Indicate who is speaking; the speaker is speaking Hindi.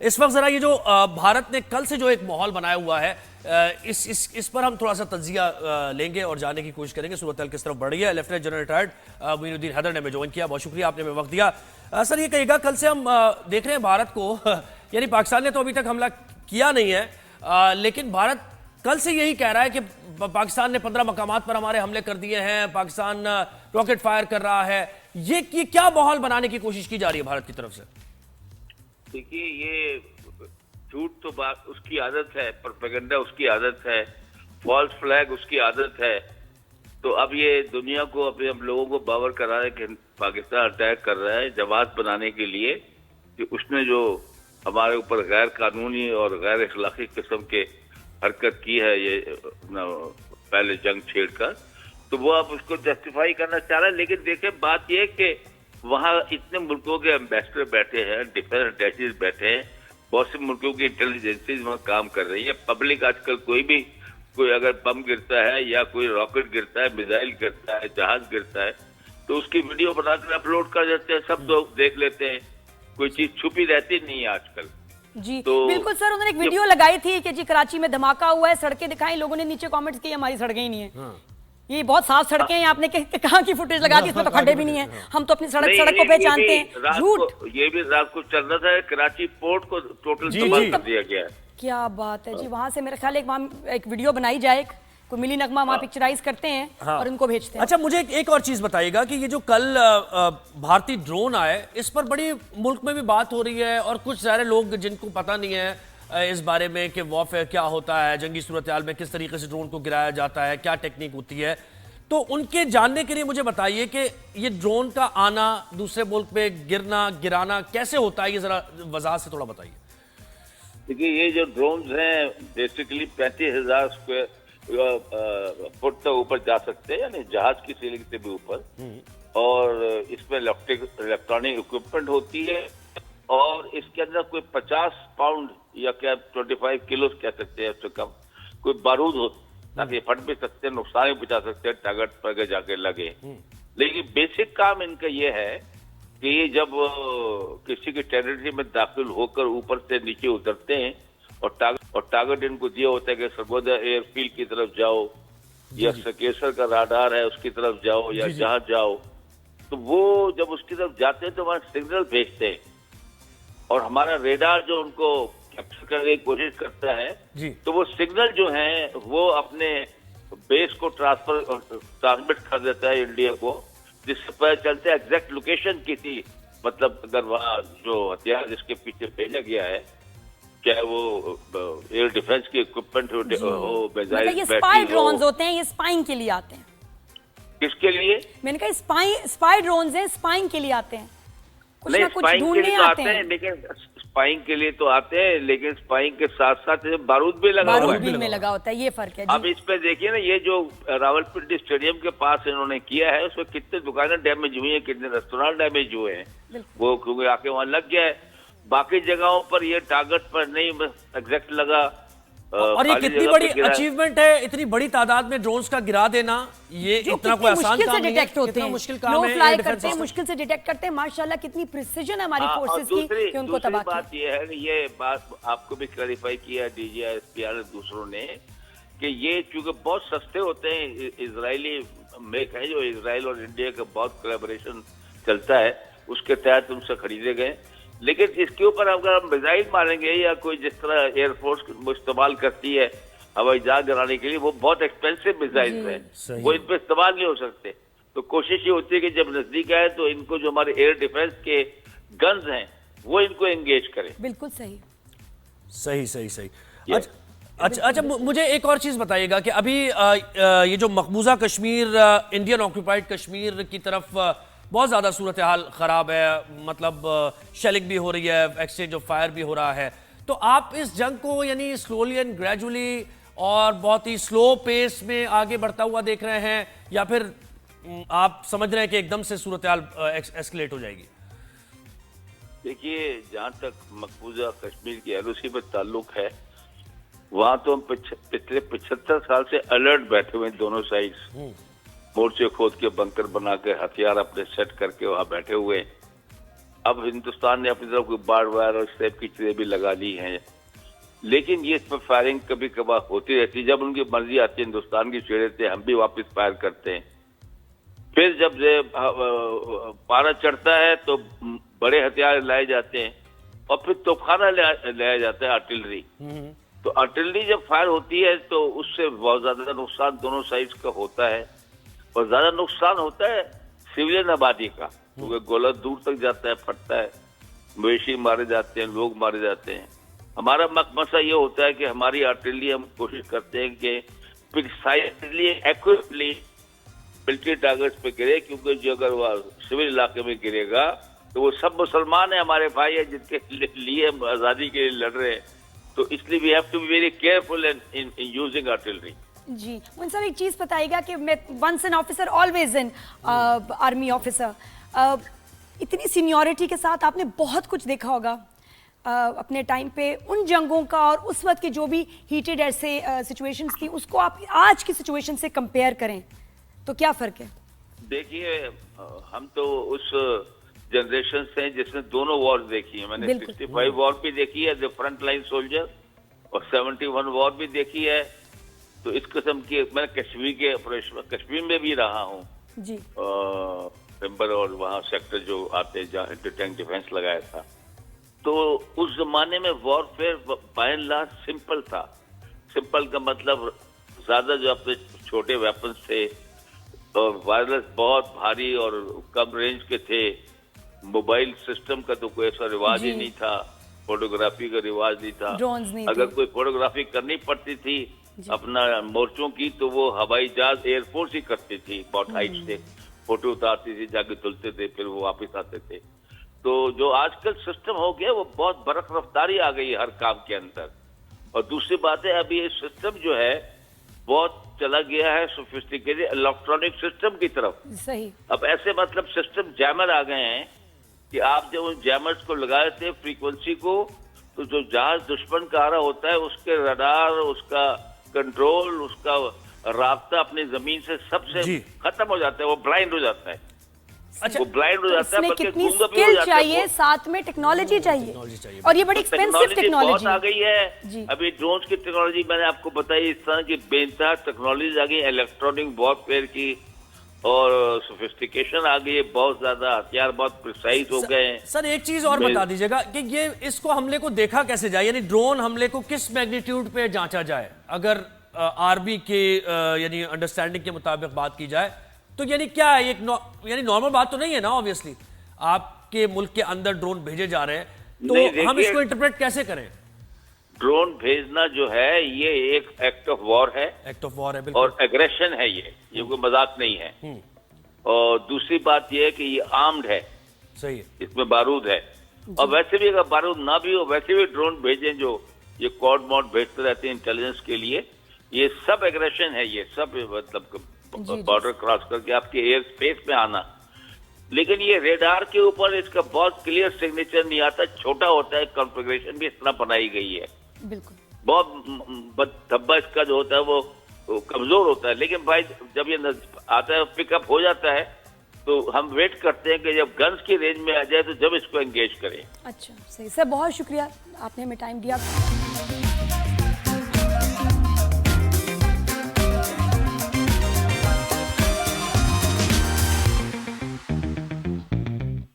Speaker 1: इस वक्त जरा ये जो भारत ने कल से जो एक माहौल बनाया हुआ है, इस पर हम थोड़ा सा तज्जिया लेंगे और जानने की कोशिश करेंगे सूरत हाल किस तरफ बढ़ रही है। Lieutenant general retired Moinuddin Haider ने हमें ज्वाइन किया, बहुत शुक्रिया आपने हमें वक्त दिया। सर ये कहिएगा, कल से हम देख रहे हैं भारत को यानी पाकिस्तान ने तो अभी तक हमला किया नहीं है, लेकिन भारत कल से यही कह रहा है कि पाकिस्तान ने 15 मकामात पर हमारे हमले कर दिए हैं, पाकिस्तान रॉकेट फायर कर रहा है। ये क्या माहौल बनाने की कोशिश की जा रही है भारत की तरफ से?
Speaker 2: देखिए, ये झूठ तो बात उसकी आदत है, प्रोपेगेंडा उसकी आदत है, फॉल्स फ्लैग उसकी आदत है। तो अब ये दुनिया को, अपने हम लोगों को बावर करा है कि पाकिस्तान अटैक कर रहा है जवाब बनाने के लिए कि उसने जो हमारे ऊपर गैर कानूनी और गैर अखलाकी किस्म के हरकत की है, ये पहले जंग छेड़कर, तो वो अब उसको जस्टिफाई करना चाह रहा है। लेकिन देखें, बात यह कि वहाँ इतने मुल्कों के एम्बेसडर बैठे हैं, डिफेंस अटैचेज बैठे हैं, बहुत से मुल्कों की इंटेलिजेंसीज वहाँ काम कर रही है। पब्लिक आजकल कोई अगर बम गिरता है या कोई रॉकेट गिरता है, मिसाइल गिरता है, जहाज गिरता है, तो उसकी वीडियो बनाकर अपलोड कर देते हैं, सब लोग देख लेते हैं, कोई चीज छुपी रहती नहीं है आजकल।
Speaker 3: जी
Speaker 2: तो
Speaker 3: बिल्कुल सर, उन्होंने एक वीडियो लगाई थी कि जी कराची में धमाका हुआ है, सड़कें दिखाई, लोगों ने नीचे कमेंट्स किए हमारी सड़कें ही नहीं है। हाँ। ये बहुत साफ सड़कें हैं, आपने कहाँ की फुटेज लगा दी, इसमें तो खड्डे भी नहीं है, हम तो अपनी सड़क को पहचानते हैं। झूठ।
Speaker 2: ये भी रात को चल रहा था, कराची पोर्ट को टोटल तबाह कर दिया गया है।
Speaker 3: क्या बात है जी। वहां से मेरे ख्याल एक वीडियो बनाई जाए, कोई मिली नगमा वहां पिक्चराइज करते हैं। हाँ। और उनको भेजते हैं।
Speaker 1: अच्छा, मुझे एक और चीज बताइएगा कि ये जो कल भारतीय ड्रोन आए, इस पर बड़ी मुल्क में भी बात हो रही है और कुछ सारे लोग जिनको पता नहीं है इस बारे में कि वॉरफेयर क्या होता है, जंगी सूरत हाल में किस तरीके से ड्रोन को गिराया जाता है, क्या टेक्निक होती है, तो उनके जानने के लिए मुझे बताइए कि ये ड्रोन का आना, दूसरे मुल्क पे गिरना गिराना कैसे होता है, ये जरा वजाहत से थोड़ा बताइए।
Speaker 2: देखिए, ये जो ड्रोन्स हैं बेसिकली 35,000 स्क्वायर फुट तक ऊपर जा सकते हैं, यानी जहाज की सीलिंग से भी ऊपर, और इसमें इलेक्ट्रॉनिक इक्विपमेंट होती है, और इसके अंदर कोई 50 पाउंड या क्या 25 किलो कह सकते हैं, उससे कम कोई बारूद होता है, ये फट भी सकते हैं, नुकसान भी पहुंचा सकते हैं, टारगेट पर जाके लगे। लेकिन बेसिक काम इनका ये है कि ये जब किसी के टेरिटरी में दाखिल होकर ऊपर से नीचे उतरते हैं और टारगेट इनको दिया होता है कि सरगोदा एयरफील्ड की तरफ जाओ, या सकेसर का राडार है उसकी तरफ जाओ, या जहां जाओ, तो वो जब उसकी तरफ जाते हैं तो हमारा सिग्नल भेजते हैं, और हमारा रेडार जो उनको कैप्चर करने की कोशिश करता है, तो वो सिग्नल जो है वो अपने बेस को ट्रांसमिट कर देता है इंडिया को, जिससे पता चलता है एग्जैक्ट लोकेशन की थी, मतलब अगर वहाँ जो हथियार जिसके पीछे भेजा गया है, चाहे वो एयर डिफेंस के इक्विपमेंट हो,
Speaker 3: मतलब ये स्पाई ड्रोन्स होते हैं, ये स्पाइंग के लिए आते हैं।
Speaker 2: किसके लिए?
Speaker 3: मैंने कहा स्पाई ड्रोन्स हैं, स्पाइंग के लिए आते हैं, कुछ ना कुछ ढूंढने आते हैं।
Speaker 2: लेकिन स्पाइंग के लिए तो आते हैं, लेकिन स्पाइंग के साथ साथ बारूद भी लगा
Speaker 3: होता है, ये फर्क है।
Speaker 2: अब इसमें देखिए ना, ये जो रावलपिंडी स्टेडियम के पास इन्होंने किया है, उसमें कितने दुकानें डैमेज हुई हैं, कितने रेस्टोरेंट डैमेज हुए हैं, वो क्योंकि आके वहां लग गया है। बाकी जगहों पर ये टारगेट पर नहीं एग्जैक्ट लगा।
Speaker 1: और ये कितनी बड़ी अचीवमेंट है, इतनी बड़ी तादाद में ड्रोन्स का गिरा देना, ये इतना कोई आसान काम नहीं है, कितना मुश्किल काम है।
Speaker 3: फ्लाई करते हैं, मुश्किल से डिटेक्ट करते हैं, माशाल्लाह कितनी प्रिसिजन है हमारी फोर्सेस की कि उनको तबाह किया।
Speaker 2: बात ये है कि ये बात आपको भी क्लैरिफाई किया DGI SPR दूसरों ने कि ये चूंकि बहुत सस्ते होते हैं, इजरायली मेक है, जो इसराइल और इंडिया का बहुत कोलैबोरेशन चलता है, उसके तहत उनसे खरीदे गए। लेकिन इसके ऊपर अगर हम मिसाइल मारेंगे या कोई जिस तरह एयरफोर्स इस्तेमाल करती है हवाई जहाज गिराने के लिए, वो बहुत एक्सपेंसिव मिसाइल है, वो इन पर इस्तेमाल नहीं हो सकते। तो कोशिश ये होती है कि जब नजदीक आए तो इनको जो हमारे एयर डिफेंस के गन्स हैं वो इनको एंगेज करें।
Speaker 3: बिल्कुल सही
Speaker 1: सही सही सही। अच्छा, मुझे एक और चीज बताइएगा कि अभी ये जो मकबूजा कश्मीर, इंडियन ऑक्यूपाइड कश्मीर की तरफ बहुत ज़्यादा सूरत हाल ख़राब है, मतलब शेलिंग भी हो रही है, एक्सचेंज ऑफ फायर भी हो रहा है, तो आप इस जंग को यानी स्लोली एंड ग्रेजुअली और बहुत ही स्लो पेस में आगे बढ़ता हुआ देख रहे हैं, या फिर आप समझ रहे हैं कि एकदम से सूरत हाल एस्केलेट हो जाएगी?
Speaker 2: देखिए, जहाँ तक मकबूजा कश्मीर की LOC पर ताल्लुक है, वहाँ तो हम पिछले 75 साल से अलर्ट बैठे हुए हैं, दोनों साइड मोर्चे खोद के बंकर बना के हथियार अपने सेट करके वहां बैठे हुए। अब हिंदुस्तान ने अपनी तरफ बाढ़ वायर और इस टाइप की चीजें भी लगा ली हैं, लेकिन ये इस पर फायरिंग कभी कभार होती रहती है। जब उनकी मर्जी आती है हिंदुस्तान की छेड़ते हैं, हम भी वापस फायर करते हैं। फिर जब पारा चढ़ता है तो बड़े हथियार लाए जाते हैं और फिर तोपखाना लाया जाता है, आर्टिलरी। तो आर्टिलरी जब फायर होती है तो उससे बहुत ज्यादा नुकसान दोनों साइड का होता है, और ज्यादा नुकसान होता है सिविलियन आबादी का, क्योंकि गोला दूर तक जाता है, फटता है, मवेशी मारे जाते हैं, लोग मारे जाते हैं। हमारा मकसद ये होता है कि हमारी आर्टिलरी, हम कोशिश करते हैं कि प्रिसाइजली एक्यूरेटली मिलिट्री टारगेट्स पे गिरे, क्योंकि जो अगर वह सिविल इलाके में गिरेगा तो वो सब मुसलमान है, हमारे भाई है, जिनके लिए हम आजादी के लिए लड़ रहे हैं। तो इसलिए we have to be very careful in using artillery.
Speaker 3: जी मोइन साहब, एक चीज बताइएगा कि once an officer always an army officer, इतनी सीनियरिटी के साथ आपने बहुत कुछ देखा होगा अपने टाइम पे, उन जंगों का और उस वक्त की जो भी हीटेड ऐसे सिचुएशंस थी, उसको आप आज की सिचुएशन से कंपेयर करें तो क्या फर्क है?
Speaker 2: देखिए, हम तो उस जनरेशन से हैं जिसने दोनों वॉर देखी है। मैंने 65 वॉर भी देखी है, द फ्रंट लाइन सोल्जर, और 71 वॉर भी देखी है। तो इस किस्म की मैं कश्मीर के ऑपरेशन, कश्मीर में भी रहा हूँ
Speaker 3: जी,
Speaker 2: मेंबर, और वहाँ सेक्टर जो आते हैं जहाँ एंटी टैंक डिफेंस लगाया था। तो उस जमाने में warfare by and large simple था। सिंपल का मतलब ज्यादा जो अपने छोटे वेपन्स थे, और वायरलेस बहुत भारी और कम रेंज के थे। मोबाइल सिस्टम का तो कोई ऐसा रिवाज ही नहीं था, फोटोग्राफी का रिवाज नहीं था।
Speaker 3: ड्रोन्स नहीं
Speaker 2: अगर
Speaker 3: थे।
Speaker 2: कोई फोटोग्राफी करनी पड़ती थी अपना मोर्चों की, तो वो हवाई जहाज एयरफोर्स ही करती थी, बहुत हाइट से फोटो उतारती थी, जाके तुलते थे, फिर वो वापस आते थे। तो जो आजकल सिस्टम हो गया वो बहुत बरक रफ्तारी आ गई है हर काम के अंदर। और दूसरी बात है, अभी ये सिस्टम जो है बहुत चला गया है सोफिस्टिकेटेड इलेक्ट्रॉनिक सिस्टम की तरफ।
Speaker 3: सही।
Speaker 2: अब ऐसे मतलब सिस्टम जैमर आ गए हैं कि आप जब उन जैमर्स को लगाए थे फ्रीक्वेंसी को, तो जो जहाज दुश्मन का आ रहा होता है उसके रडार, उसका कंट्रोल, उसका रास्ता अपनी जमीन से सबसे खत्म हो जाता है, वो ब्लाइंड हो जाता है।
Speaker 1: अच्छा,
Speaker 2: वो ब्लाइंड हो जाता है,
Speaker 3: इसमें
Speaker 2: बल्कि
Speaker 3: कितनी
Speaker 2: गूंगा भी हो
Speaker 3: स्किल
Speaker 2: जाता है
Speaker 3: चाहिए,
Speaker 2: वो।
Speaker 3: साथ में टेक्नोलॉजी चाहिए, और ये बड़ी एक्सपेंसिव
Speaker 2: बहुत
Speaker 3: टेक्नोलॉजी
Speaker 2: आ गई है।
Speaker 3: जी।
Speaker 2: अभी ड्रोन की टेक्नोलॉजी मैंने आपको बताई, इस तरह की बेनतहा टेक्नोलॉजी आ गई, इलेक्ट्रॉनिक वॉरफेयर की, और सोफिस्टिकेशन आ गई है बहुत ज्यादा, हथियार बहुत प्रिसाइज हो गए हैं।
Speaker 1: सर एक चीज और बता दीजिएगा कि ये इसको हमले को देखा कैसे जाए, यानी ड्रोन हमले को किस मैग्नीट्यूड पे जांचा जाए? अगर आर्मी के यानी अंडरस्टैंडिंग के मुताबिक बात की जाए तो यानी क्या है, यानी नॉर्मल बात तो नहीं है ना? ऑब्वियसली आपके मुल्क के अंदर ड्रोन भेजे जा रहे हैं, तो हम इसको इंटरप्रेट कैसे करें?
Speaker 2: ड्रोन भेजना जो है ये एक एक्ट ऑफ वॉर है,
Speaker 1: एक्ट ऑफ वॉर है, बिल्कुल,
Speaker 2: और एग्रेशन है, ये कोई मजाक नहीं है। और दूसरी बात ये है कि ये आर्म्ड है,
Speaker 1: सही है,
Speaker 2: इसमें बारूद है। और वैसे भी अगर बारूद ना भी हो, वैसे भी ड्रोन भेजें, जो ये कॉड मॉड भेजते रहते हैं इंटेलिजेंस के लिए, ये सब एग्रेशन है, ये सब मतलब बॉर्डर क्रॉस करके आपके एयर स्पेस में आना। लेकिन ये रेडार के ऊपर इसका बहुत क्लियर सिग्नेचर नहीं आता, छोटा होता है, कॉन्फ़िगरेशन भी इस तरह बनाई गई है,
Speaker 3: बिल्कुल
Speaker 2: बहुत धब्बा इसका जो होता है वो कमजोर होता है। लेकिन भाई जब ये आता है, पिकअप हो जाता है, तो हम वेट करते हैं कि जब गन्स की रेंज में आ जाए तो जब इसको एंगेज करें।
Speaker 3: अच्छा, सही सर, बहुत शुक्रिया, आपने हमें टाइम दिया।